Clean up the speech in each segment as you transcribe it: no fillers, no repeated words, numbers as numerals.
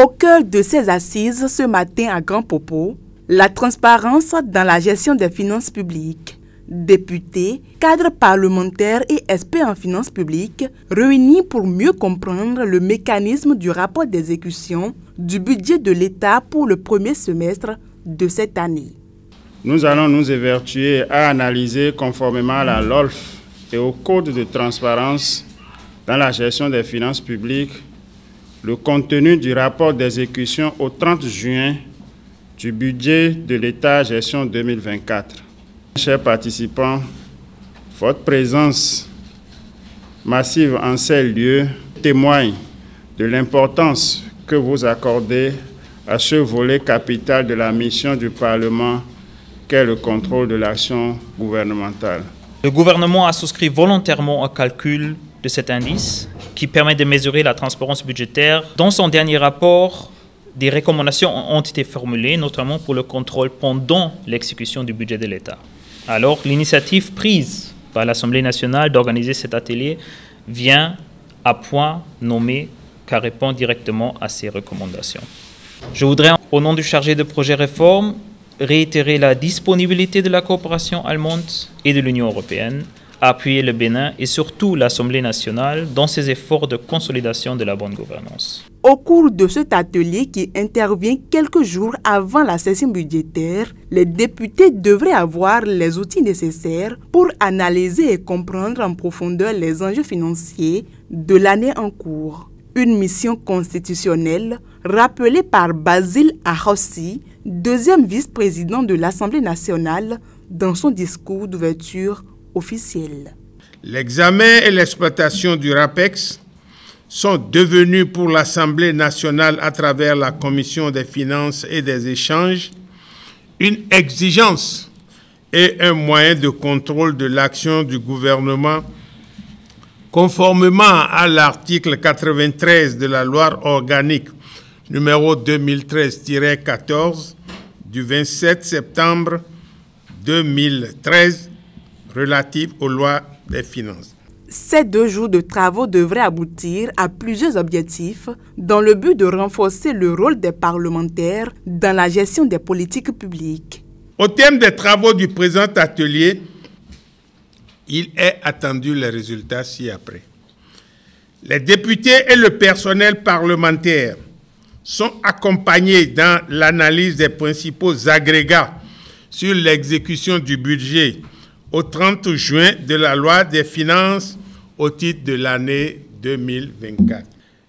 Au cœur de ces assises ce matin à Grand Popo, la transparence dans la gestion des finances publiques. Députés, cadres parlementaires et experts en finances publiques réunis pour mieux comprendre le mécanisme du rapport d'exécution du budget de l'État pour le premier semestre de cette année. Nous allons nous évertuer à analyser conformément à la LOLF et au Code de transparence dans la gestion des finances publiques le contenu du rapport d'exécution au 30 juin du budget de l'État gestion 2024. Chers participants, votre présence massive en ces lieux témoigne de l'importance que vous accordez à ce volet capital de la mission du Parlement qu'est le contrôle de l'action gouvernementale. Le gouvernement a souscrit volontairement au calcul de cet indice qui permet de mesurer la transparence budgétaire. Dans son dernier rapport, des recommandations ont été formulées, notamment pour le contrôle pendant l'exécution du budget de l'État. Alors, l'initiative prise par l'Assemblée nationale d'organiser cet atelier vient à point nommé car répond directement à ces recommandations. Je voudrais, au nom du chargé de projet réforme, réitérer la disponibilité de la coopération allemande et de l'Union européenne à appuyer le Bénin et surtout l'Assemblée nationale dans ses efforts de consolidation de la bonne gouvernance. Au cours de cet atelier qui intervient quelques jours avant la session budgétaire, les députés devraient avoir les outils nécessaires pour analyser et comprendre en profondeur les enjeux financiers de l'année en cours. Une mission constitutionnelle rappelée par Basile Ahossi, deuxième vice-président de l'Assemblée nationale, dans son discours d'ouverture officiel. L'examen et l'exploitation du RAPEX sont devenus pour l'Assemblée nationale à travers la Commission des finances et des échanges une exigence et un moyen de contrôle de l'action du gouvernement conformément à l'article 93 de la loi organique numéro 2013-14 du 27 septembre 2013 relative aux lois des finances. Ces 2 jours de travaux devraient aboutir à plusieurs objectifs dans le but de renforcer le rôle des parlementaires dans la gestion des politiques publiques. Au terme des travaux du présent atelier, il est attendu les résultats ci-après. Les députés et le personnel parlementaire sont accompagnés dans l'analyse des principaux agrégats sur l'exécution du budget au 30 juin de la loi des finances au titre de l'année 2024.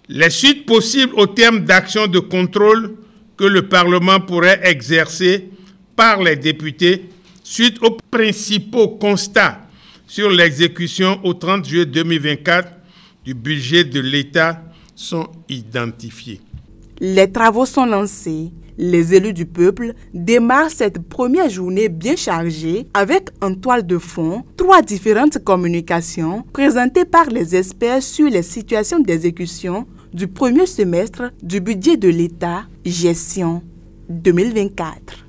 Les suites possibles au terme d'actions de contrôle que le Parlement pourrait exercer par les députés suite aux principaux constats sur l'exécution au 30 juillet 2024 du budget de l'État sont identifiés. Les travaux sont lancés. Les élus du peuple démarrent cette première journée bien chargée avec en toile de fond 3 différentes communications présentées par les experts sur les situations d'exécution du premier semestre du budget de l'État, gestion 2024.